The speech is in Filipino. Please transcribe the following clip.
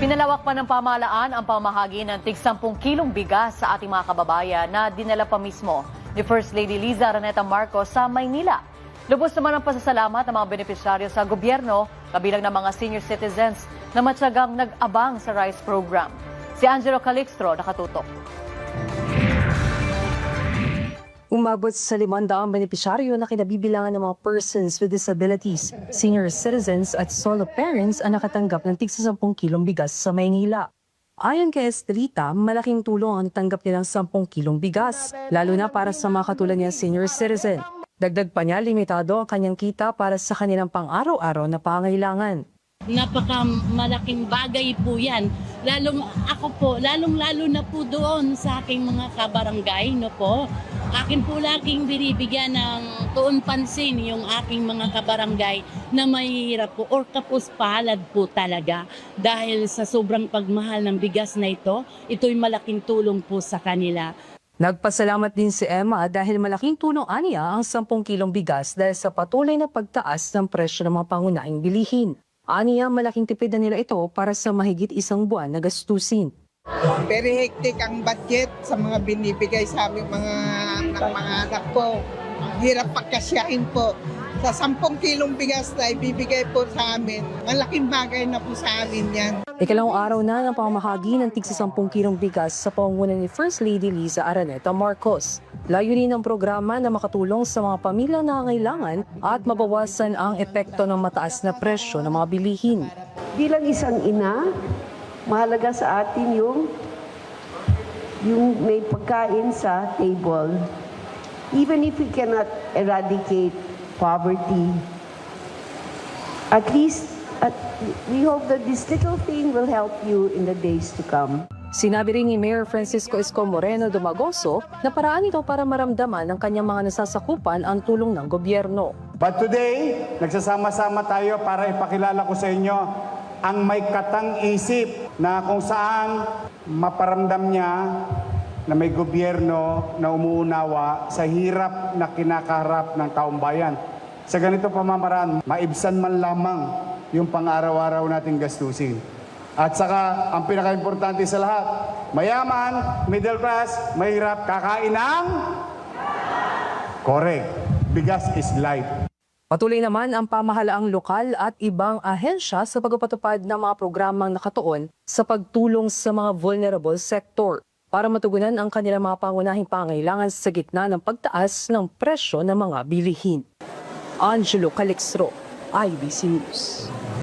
Pinalawak pa ng pamahalaan ang pamahagi ng tig 10 kilong bigas sa ating mga kababayan na dinala pa mismo ni First Lady Liza Araneta Marcos sa Maynila. Lubos naman ang pasasalamat ng mga benepisyaryo sa gobyerno, kabilang ng mga senior citizens na matyagang nag-abang sa rice program. Si Angelo Calixtro nakatutok. Umabot sa 500 benepisyaryo na kinabibilangan ng mga persons with disabilities, senior citizens at solo parents ang nakatanggap ng tig 10 kilong bigas sa Maynila. Ayon kay Estelita, malaking tulong ang tanggap nilang 10 kilong bigas, lalo na para sa mga katulad niya senior citizen. Dagdag pa niya, limitado ang kanyang kita para sa kanilang pang-araw-araw na pangailangan. Napakamalaking bagay po yan. Lalong-lalo na po doon sa aking mga kabarangay, no po. Akin po laging binibigyan ng tuon pansin yung aking mga kabarangay na mahihirap po or kapos palad po talaga. Dahil sa sobrang pagmahal ng bigas na ito'y malaking tulong po sa kanila. Nagpasalamat din si Emma dahil malaking tulong aniya ang 10 kilong bigas dahil sa patuloy na pagtaas ng presyo ng mga pangunahing bilihin. Aniya, malaking tipid na nila ito para sa mahigit 1 buwan na gastusin. Very hectic ang budget sa mga binibigay sa aming mga anak po. Ang hirap pagkasyahin po. Sa 10 kilong bigas na ibibigay po sa amin, malaking bagay na po sa amin yan. Ikalawang araw na ng pamahagi ng tig 10 kilong bigas sa pangunguna ni First Lady Liza Araneta Marcos. Layunin ng programa na makatulong sa mga pamilyang nangangailangan at mabawasan ang epekto ng mataas na presyo ng mga bilihin. Bilang isang ina, mahalaga sa atin yung may pagkain sa table. Even if we cannot eradicate poverty, at least we hope that this little thing will help you in the days to come. Sinabi rin ni Mayor Francisco Isko Moreno Dumagoso na paraan ito para maramdaman ng kanyang mga nasasakupan ang tulong ng gobyerno. But today, nagsasama-sama tayo para ipakilala ko sa inyo ang may katang-isip na kung saan maparamdam niya na may gobyerno na umuunawa sa hirap na kinakaharap ng taong bayan. Sa ganito pamamaraan, maibsan man lamang yung pang-araw-araw nating gastusin. At saka, ang pinaka-importante sa lahat, mayaman, middle class, mahirap, kakain ng correct. Bigas is life. Patuloy naman ang pamahalaang lokal at ibang ahensya sa pagpapatupad ng mga programang nakatuon sa pagtulong sa mga vulnerable sector para matugunan ang kanilang mga pangunahing pangailangan sa gitna ng pagtaas ng presyo ng mga bilihin. Angelo Calixtro, IBC News.